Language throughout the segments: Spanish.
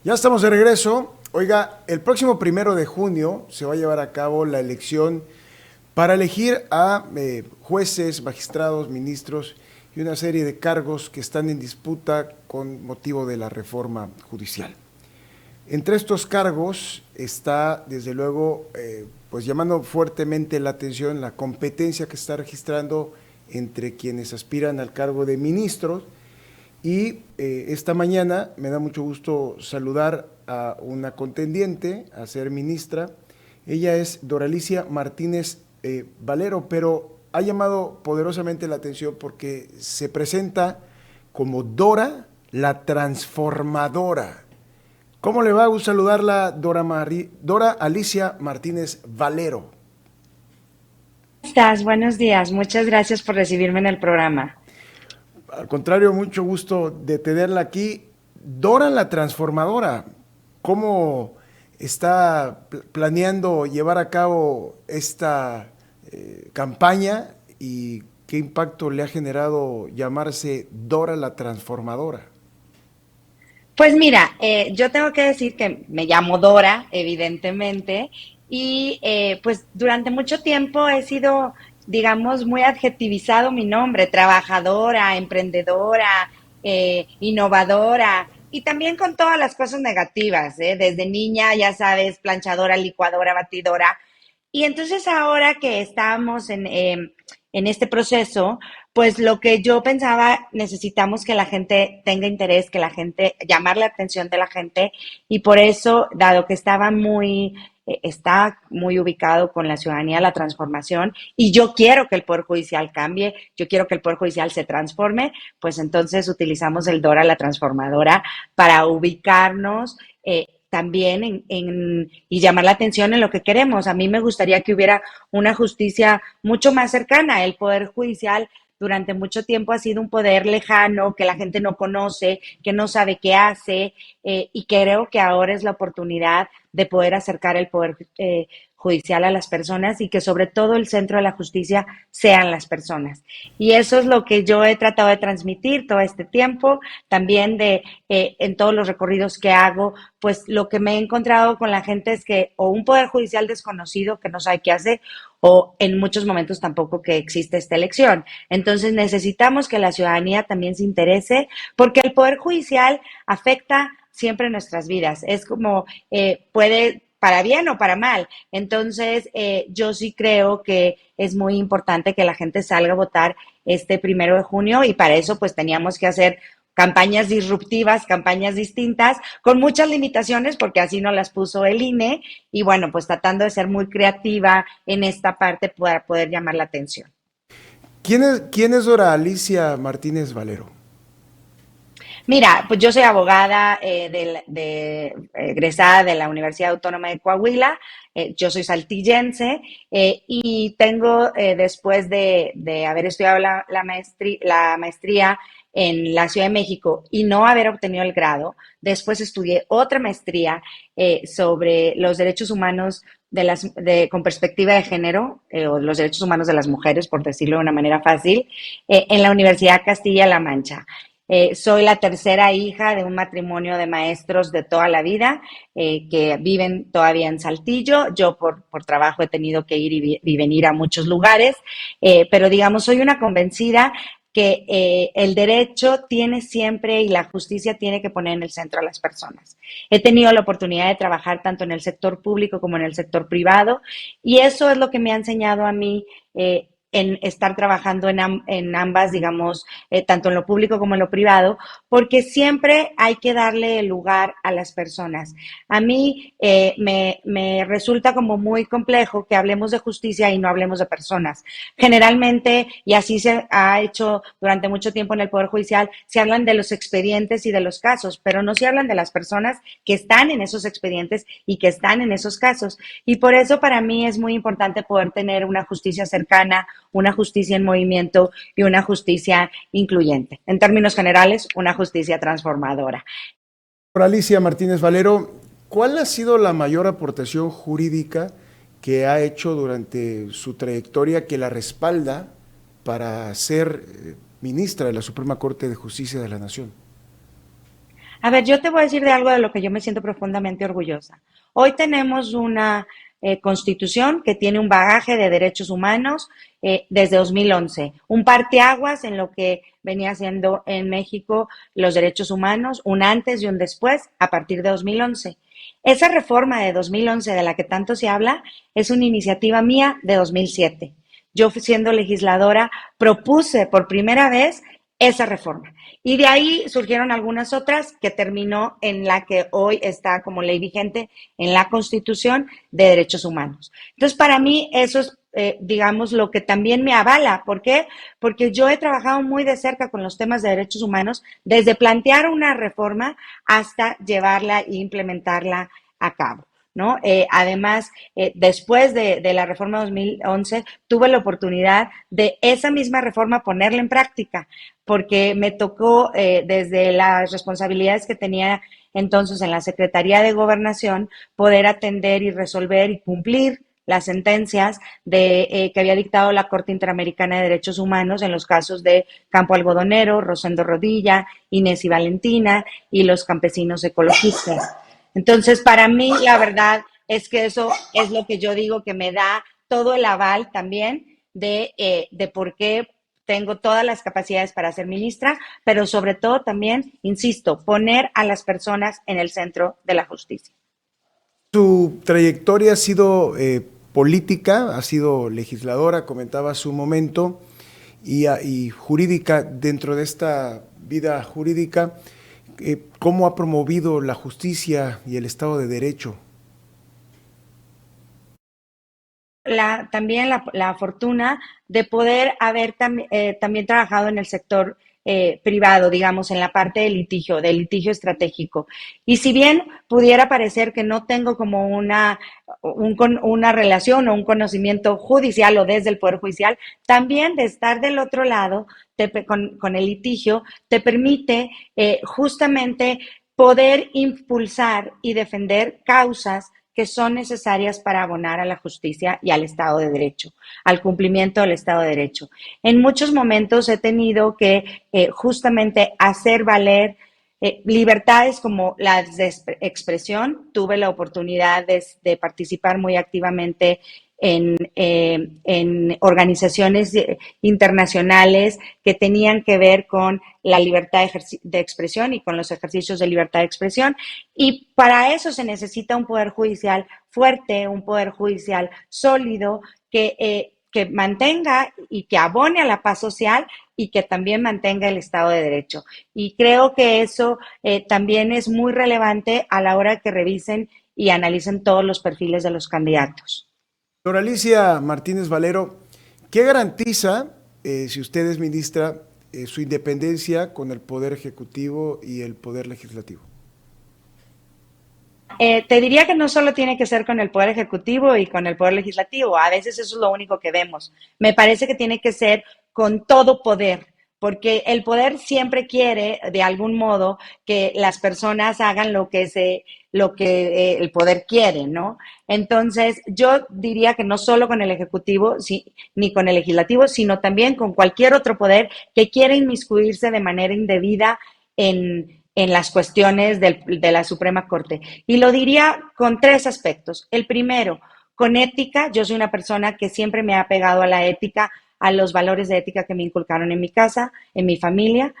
Ya estamos de regreso. Oiga, el próximo 1 de junio se va a llevar a cabo la elección para elegir a jueces, magistrados, ministros y una serie de cargos que están en disputa con motivo de la reforma judicial. Entre estos cargos está, desde luego, pues llamando fuertemente la atención la competencia que está registrando entre quienes aspiran al cargo de ministros. Y esta mañana me da mucho gusto saludar a una contendiente a ser ministra. Ella es Doralicia Martínez Valero, pero ha llamado poderosamente la atención porque se presenta como Dora la Transformadora. ¿Cómo le va a saludarla, Dora Alicia Martínez Valero? ¿Cómo estás? Buenos días. Muchas gracias por recibirme en el programa. Al contrario, mucho gusto de tenerla aquí. Dora la Transformadora, ¿cómo está planeando llevar a cabo esta campaña y qué impacto le ha generado llamarse Dora la Transformadora? Pues mira, yo tengo que decir que me llamo Dora, evidentemente, y pues durante mucho tiempo he sido, digamos, muy adjetivizado mi nombre, trabajadora, emprendedora, innovadora, y también con todas las cosas negativas, ¿eh? Desde niña, ya sabes, planchadora, licuadora, batidora. Y entonces ahora que estamos en este proceso, pues lo que yo pensaba, necesitamos que la gente tenga interés, que la gente, llamar la atención de la gente, y por eso, dado que está muy ubicado con la ciudadanía la transformación, y yo quiero que el Poder Judicial cambie, yo quiero que el Poder Judicial se transforme, pues entonces utilizamos el Dora la transformadora para ubicarnos también y llamar la atención en lo que queremos. A mí me gustaría que hubiera una justicia mucho más cercana. El Poder Judicial durante mucho tiempo ha sido un poder lejano, que la gente no conoce, que no sabe qué hace, y creo que ahora es la oportunidad de poder acercar el poder judicial a las personas y que sobre todo el centro de la justicia sean las personas. Y eso es lo que yo he tratado de transmitir todo este tiempo, también en todos los recorridos que hago, pues lo que me he encontrado con la gente es que o un poder judicial desconocido que no sabe qué hace, o en muchos momentos tampoco que existe esta elección. Entonces necesitamos que la ciudadanía también se interese porque el poder judicial afecta siempre nuestras vidas. Es como puede para bien o para mal. Entonces, yo sí creo que es muy importante que la gente salga a votar este 1 de junio y para eso pues teníamos que hacer campañas disruptivas, campañas distintas, con muchas limitaciones porque así nos las puso el INE y bueno, pues tratando de ser muy creativa en esta parte para poder llamar la atención. ¿Quién es Dora Alicia Martínez Valero? Mira, pues yo soy abogada egresada de la Universidad Autónoma de Coahuila, yo soy saltillense y tengo, después de haber estudiado la maestría en la Ciudad de México y no haber obtenido el grado, después estudié otra maestría sobre los derechos humanos con perspectiva de género, o los derechos humanos de las mujeres, por decirlo de una manera fácil, en la Universidad Castilla-La Mancha. Soy la tercera hija de un matrimonio de maestros de toda la vida que viven todavía en Saltillo. Yo por trabajo he tenido que ir y venir a muchos lugares, pero digamos, soy una convencida que el derecho tiene siempre y la justicia tiene que poner en el centro a las personas. He tenido la oportunidad de trabajar tanto en el sector público como en el sector privado y eso es lo que me ha enseñado a mí en estar trabajando en ambas, digamos, tanto en lo público como en lo privado, porque siempre hay que darle el lugar a las personas. A mí me resulta como muy complejo que hablemos de justicia y no hablemos de personas. Generalmente, y así se ha hecho durante mucho tiempo en el Poder Judicial, se hablan de los expedientes y de los casos, pero no se hablan de las personas que están en esos expedientes y que están en esos casos. Y por eso para mí es muy importante poder tener una justicia cercana, una justicia en movimiento y una justicia incluyente. En términos generales, una justicia transformadora. Dora Alicia Martínez Valero, ¿cuál ha sido la mayor aportación jurídica que ha hecho durante su trayectoria que la respalda para ser ministra de la Suprema Corte de Justicia de la Nación? A ver, yo te voy a decir de algo de lo que yo me siento profundamente orgullosa. Hoy tenemos una constitución que tiene un bagaje de derechos humanos desde 2011, un parteaguas en lo que venía siendo en México los derechos humanos, un antes y un después a partir de 2011. Esa reforma de 2011 de la que tanto se habla es una iniciativa mía de 2007. Yo, siendo legisladora, propuse por primera vez esa reforma. Y de ahí surgieron algunas otras que terminó en la que hoy está como ley vigente en la Constitución de Derechos Humanos. Entonces, para mí eso es, digamos, lo que también me avala. ¿Por qué? Porque yo he trabajado muy de cerca con los temas de derechos humanos, desde plantear una reforma hasta llevarla e implementarla a cabo. ¿No? Además, después de la reforma 2011, tuve la oportunidad de esa misma reforma ponerla en práctica, porque me tocó desde las responsabilidades que tenía entonces en la Secretaría de Gobernación poder atender y resolver y cumplir las sentencias que había dictado la Corte Interamericana de Derechos Humanos en los casos de Campo Algodonero, Rosendo Rodilla, Inés y Valentina y los campesinos ecologistas. Entonces, para mí, la verdad es que eso es lo que yo digo que me da todo el aval también de por qué tengo todas las capacidades para ser ministra, pero sobre todo también, insisto, poner a las personas en el centro de la justicia. Su trayectoria ha sido política, ha sido legisladora, comentaba hace un momento, y jurídica. Dentro de esta vida jurídica, ¿cómo ha promovido la justicia y el Estado de Derecho? También la fortuna de poder haber también trabajado en el sector privado, digamos, en la parte del litigio estratégico. Y si bien pudiera parecer que no tengo como una relación o un conocimiento judicial o desde el Poder Judicial, también de estar del otro lado con el litigio te permite justamente poder impulsar y defender causas que son necesarias para abonar a la justicia y al Estado de Derecho, al cumplimiento del Estado de Derecho. En muchos momentos he tenido que justamente hacer valer libertades como las de expresión. Tuve la oportunidad de participar muy activamente en organizaciones internacionales que tenían que ver con la libertad de expresión y con los ejercicios de libertad de expresión. Y para eso se necesita un poder judicial fuerte, un poder judicial sólido que mantenga y que abone a la paz social y que también mantenga el Estado de Derecho. Y creo que eso también es muy relevante a la hora que revisen y analicen todos los perfiles de los candidatos. Doctora Alicia Martínez Valero, ¿qué garantiza, si usted es ministra, su independencia con el Poder Ejecutivo y el Poder Legislativo? Te diría que no solo tiene que ser con el Poder Ejecutivo y con el Poder Legislativo, a veces eso es lo único que vemos. Me parece que tiene que ser con todo poder, porque el poder siempre quiere, de algún modo, que las personas hagan lo que el poder quiere, ¿no? Entonces, yo diría que no solo con el Ejecutivo, ni con el Legislativo, sino también con cualquier otro poder que quiera inmiscuirse de manera indebida en las cuestiones de la Suprema Corte. Y lo diría con tres aspectos. El primero, con ética. Yo soy una persona que siempre me ha pegado a la ética, a los valores de ética que me inculcaron en mi casa, en mi familia.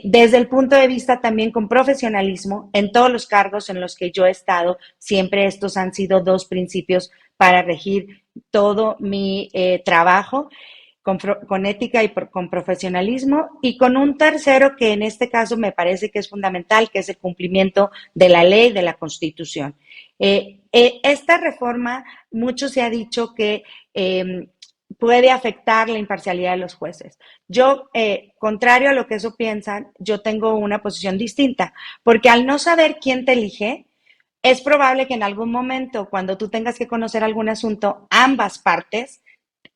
Desde el punto de vista también con profesionalismo, en todos los cargos en los que yo he estado, siempre estos han sido dos principios para regir todo mi trabajo con ética y con profesionalismo, y con un tercero que en este caso me parece que es fundamental, que es el cumplimiento de la ley, de la Constitución. Esta reforma, mucho se ha dicho que puede afectar la imparcialidad de los jueces. Yo, contrario a lo que eso piensan, yo tengo una posición distinta, porque al no saber quién te elige, es probable que en algún momento, cuando tú tengas que conocer algún asunto, ambas partes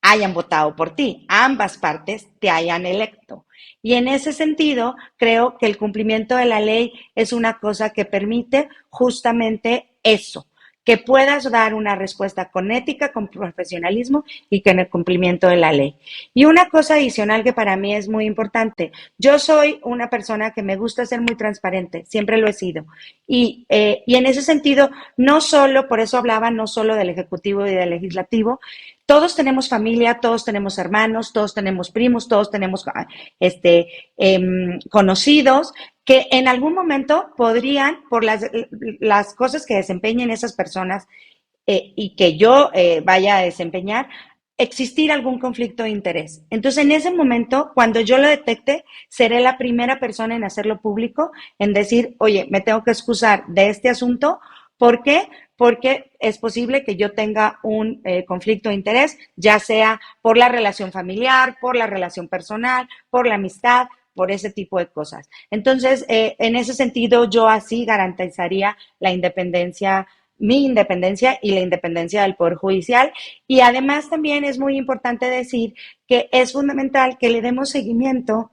hayan votado por ti, ambas partes te hayan electo. Y en ese sentido, creo que el cumplimiento de la ley es una cosa que permite justamente eso, que puedas dar una respuesta con ética, con profesionalismo y con el cumplimiento de la ley. Y una cosa adicional que para mí es muy importante, yo soy una persona que me gusta ser muy transparente, siempre lo he sido. Y en ese sentido, no solo, por eso hablaba no solo del Ejecutivo y del Legislativo, todos tenemos familia, todos tenemos hermanos, todos tenemos primos, todos tenemos conocidos que en algún momento podrían, por las cosas que desempeñen esas personas y que yo vaya a desempeñar, existir algún conflicto de interés. Entonces, en ese momento, cuando yo lo detecte, seré la primera persona en hacerlo público, en decir, oye, me tengo que excusar de este asunto. ¿Por qué? Porque es posible que yo tenga un conflicto de interés, ya sea por la relación familiar, por la relación personal, por la amistad, por ese tipo de cosas. Entonces, en ese sentido, yo así garantizaría la independencia, mi independencia y la independencia del Poder Judicial. Y además también es muy importante decir que es fundamental que le demos seguimiento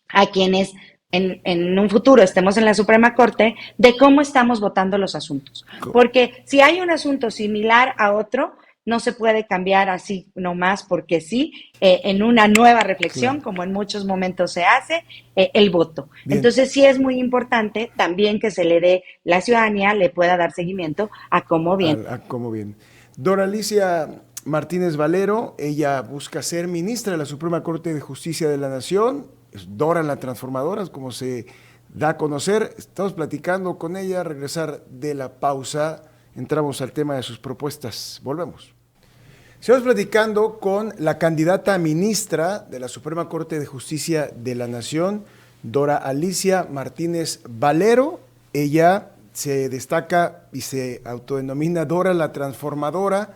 a quienes en un futuro estemos en la Suprema Corte de cómo estamos votando los asuntos. Porque si hay un asunto similar a otro, no se puede cambiar así nomás porque sí, en una nueva reflexión, Claro. como en muchos momentos se hace, el voto. Bien. Entonces sí es muy importante también que se le dé, la ciudadanía le pueda dar seguimiento a cómo bien. Cómo bien. Dora Alicia Martínez Valero, ella busca ser ministra de la Suprema Corte de Justicia de la Nación. Es Dora la Transformadora, como se da a conocer. Estamos platicando con ella, regresar de la pausa. Entramos al tema de sus propuestas. Volvemos. Estamos platicando con la candidata a ministra de la Suprema Corte de Justicia de la Nación, Dora Alicia Martínez Valero. Ella se destaca y se autodenomina Dora la Transformadora.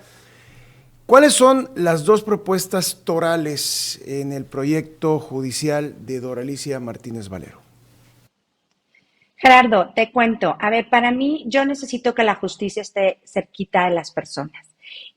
¿Cuáles son las dos propuestas torales en el proyecto judicial de Dora Alicia Martínez Valero? Gerardo, te cuento. A ver, para mí, yo necesito que la justicia esté cerquita de las personas.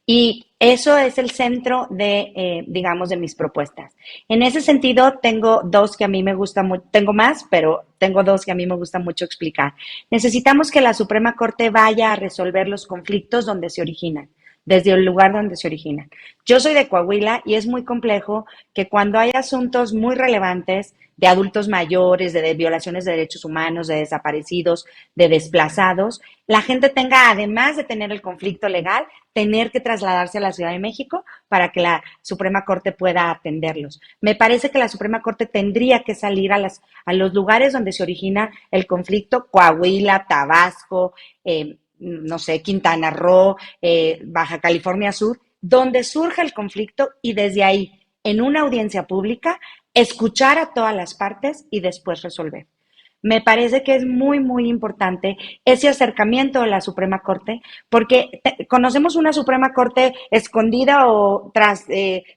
Y eso es el centro de, digamos, de mis propuestas. En ese sentido, tengo dos que a mí me gusta mucho, tengo más, pero tengo dos que a mí me gusta mucho explicar. Necesitamos que la Suprema Corte vaya a resolver los conflictos donde se originan, desde el lugar donde se originan. Yo soy de Coahuila y es muy complejo que cuando hay asuntos muy relevantes de adultos mayores, de violaciones de derechos humanos, de desaparecidos, de desplazados, la gente tenga, además de tener el conflicto legal, tener que trasladarse a la Ciudad de México para que la Suprema Corte pueda atenderlos. Me parece que la Suprema Corte tendría que salir a los lugares donde se origina el conflicto, Coahuila, Tabasco, no sé, Quintana Roo, Baja California Sur, donde surge el conflicto y desde ahí, en una audiencia pública, escuchar a todas las partes y después resolver. Me parece que es muy, muy importante ese acercamiento de la Suprema Corte, porque conocemos una Suprema Corte escondida o tras,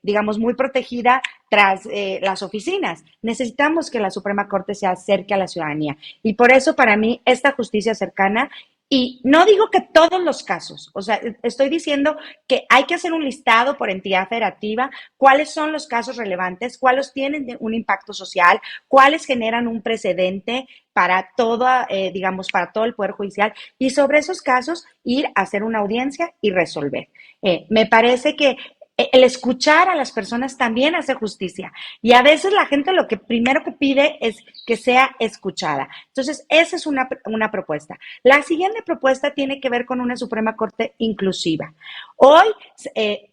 digamos, muy protegida tras las oficinas. Necesitamos que la Suprema Corte se acerque a la ciudadanía. Y por eso, para mí, esta justicia cercana. Y no digo que todos los casos, o sea, estoy diciendo que hay que hacer un listado por entidad federativa, cuáles son los casos relevantes, cuáles tienen un impacto social, cuáles generan un precedente para toda, digamos, para todo el Poder Judicial y sobre esos casos ir a hacer una audiencia y resolver. Me parece que el escuchar a las personas también hace justicia. Y a veces la gente lo que primero que pide es que sea escuchada. Entonces, esa es una propuesta. La siguiente propuesta tiene que ver con una Suprema Corte inclusiva. Hoy,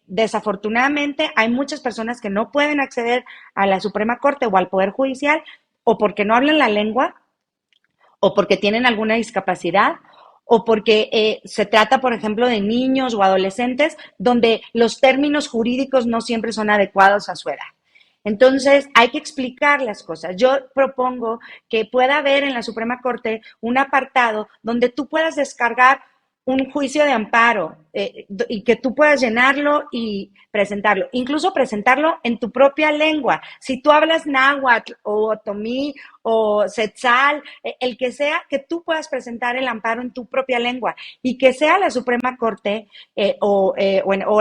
desafortunadamente, hay muchas personas que no pueden acceder a la Suprema Corte o al Poder Judicial o porque no hablan la lengua o porque tienen alguna discapacidad o porque se trata, por ejemplo, de niños o adolescentes donde los términos jurídicos no siempre son adecuados a su edad. Entonces, hay que explicar las cosas. Yo propongo que pueda haber en la Suprema Corte un apartado donde tú puedas descargar un juicio de amparo y que tú puedas llenarlo y presentarlo, incluso presentarlo en tu propia lengua. Si tú hablas náhuatl o otomí o setzal, el que sea, que tú puedas presentar el amparo en tu propia lengua y que sea la Suprema Corte o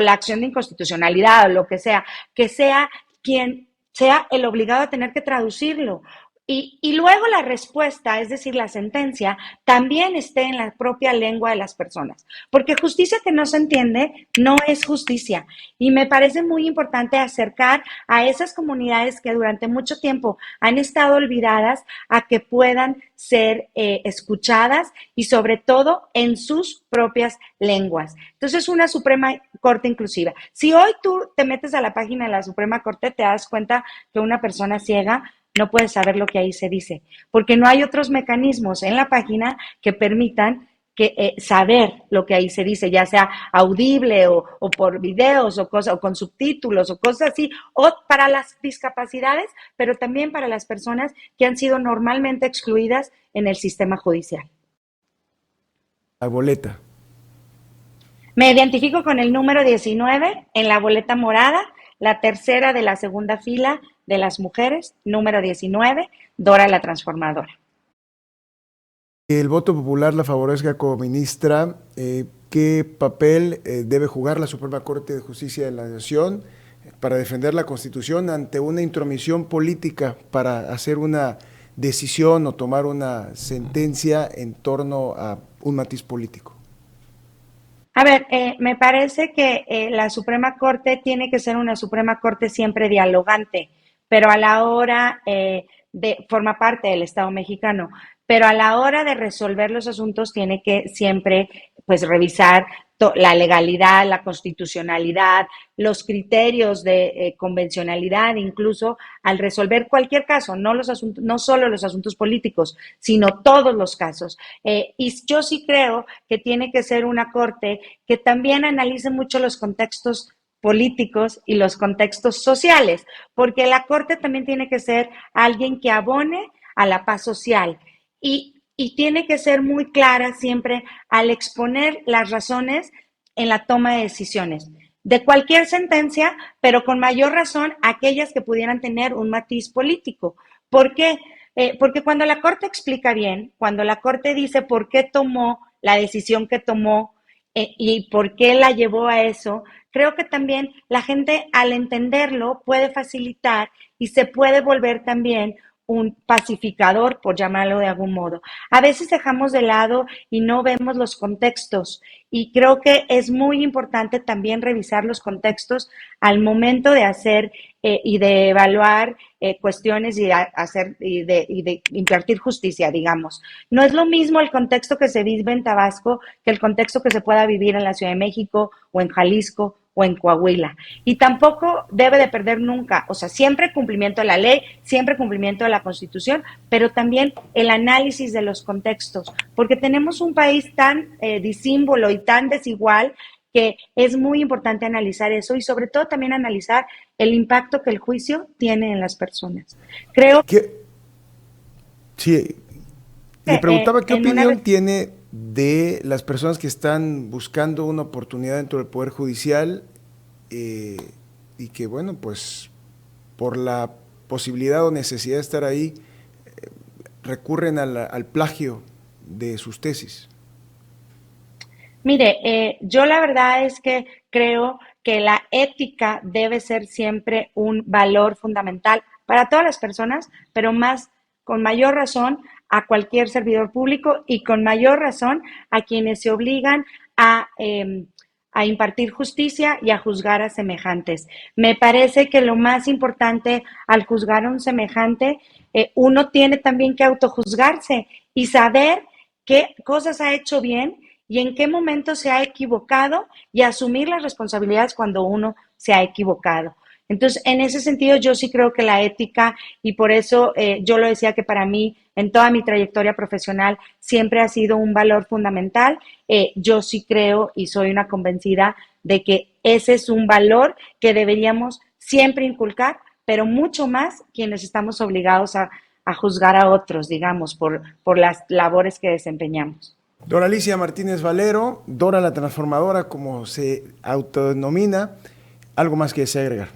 la acción de inconstitucionalidad o lo que sea, que sea quien sea el obligado a tener que traducirlo. Y luego la respuesta, es decir, la sentencia, también esté en la propia lengua de las personas. Porque justicia que no se entiende no es justicia. Y me parece muy importante acercar a esas comunidades que durante mucho tiempo han estado olvidadas a que puedan ser escuchadas y sobre todo en sus propias lenguas. Entonces, una Suprema Corte inclusiva. Si hoy tú te metes a la página de la Suprema Corte, te das cuenta que una persona ciega no puedes saber lo que ahí se dice, porque no hay otros mecanismos en la página que permitan saber lo que ahí se dice, ya sea audible o por videos o cosas, o con subtítulos o cosas así, o para las discapacidades, pero también para las personas que han sido normalmente excluidas en el sistema judicial. La boleta. Me identifico con el número 19 en la boleta morada, la tercera de la segunda fila de las mujeres, número 19, Dora la Transformadora. El voto popular la favorezca como ministra. ¿Qué papel debe jugar la Suprema Corte de Justicia de la Nación para defender la Constitución ante una intromisión política para hacer una decisión o tomar una sentencia en torno a un matiz político? A ver, me parece que la Suprema Corte tiene que ser una Suprema Corte siempre dialogante, pero a la hora forma parte del Estado mexicano, pero a la hora de resolver los asuntos tiene que siempre, pues, revisar la legalidad, la constitucionalidad, los criterios de convencionalidad, incluso al resolver cualquier caso, no los asuntos, no solo los asuntos políticos, sino todos los casos. Y yo sí creo que tiene que ser una corte que también analice mucho los contextos políticos y los contextos sociales, porque la corte también tiene que ser alguien que abone a la paz social y tiene que ser muy clara siempre al exponer las razones en la toma de decisiones de cualquier sentencia, pero con mayor razón aquellas que pudieran tener un matiz político. ¿Por qué? Porque cuando la Corte explica bien, cuando la Corte dice por qué tomó la decisión que tomó y por qué la llevó a eso, creo que también la gente al entenderlo puede facilitar y se puede volver también un pacificador, por llamarlo de algún modo. A veces dejamos de lado y no vemos los contextos y creo que es muy importante también revisar los contextos al momento de hacer y de evaluar cuestiones y de impartir justicia, digamos. No es lo mismo el contexto que se vive en Tabasco que el contexto que se pueda vivir en la Ciudad de México o en Jalisco o en Coahuila. Y tampoco debe de perder nunca, o sea, siempre cumplimiento de la ley, siempre cumplimiento de la Constitución, pero también el análisis de los contextos, porque tenemos un país tan disímbolo y tan desigual que es muy importante analizar eso y sobre todo también analizar el impacto que el juicio tiene en las personas. Creo Sí, le que preguntaba qué en una... opinión tiene de las personas que están buscando una oportunidad dentro del Poder Judicial eh, y que, bueno, pues por la posibilidad o necesidad de estar ahí, recurren al plagio de sus tesis. Mire, yo la verdad es que creo que la ética debe ser siempre un valor fundamental para todas las personas, pero más, con mayor razón, a cualquier servidor público y con mayor razón a quienes se obligan a impartir justicia y a juzgar a semejantes. Me parece que lo más importante al juzgar a un semejante, uno tiene también que autojuzgarse y saber qué cosas ha hecho bien y en qué momento se ha equivocado y asumir las responsabilidades cuando uno se ha equivocado. Entonces, en ese sentido, yo sí creo que la ética, y por eso yo lo decía que para mí, en toda mi trayectoria profesional, siempre ha sido un valor fundamental. Yo sí creo y soy una convencida de que ese es un valor que deberíamos siempre inculcar, pero mucho más quienes estamos obligados a juzgar a otros, digamos, por las labores que desempeñamos. Dora Alicia Martínez Valero, Dora la Transformadora, como se autodenomina, algo más que desea agregar.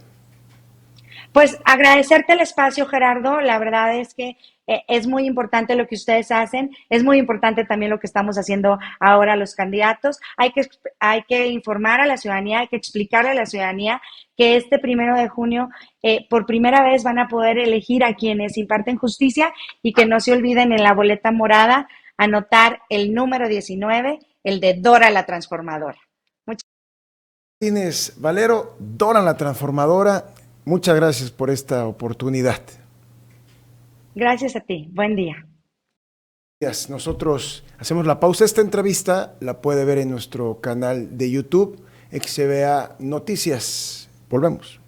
Pues agradecerte el espacio, Gerardo. La verdad es que Es muy importante lo que ustedes hacen, es muy importante también lo que estamos haciendo ahora los candidatos. Hay que informar a la ciudadanía, hay que explicarle a la ciudadanía que este 1 de junio por primera vez van a poder elegir a quienes imparten justicia y que no se olviden en la boleta morada anotar el número 19, el de Dora la Transformadora. Muchas Martínez Valero, Dora la Transformadora, muchas gracias por esta oportunidad. gracias a ti. Buen día. Nosotros hacemos la pausa. Esta entrevista la puede ver en nuestro canal de YouTube, XBA Noticias. Volvemos.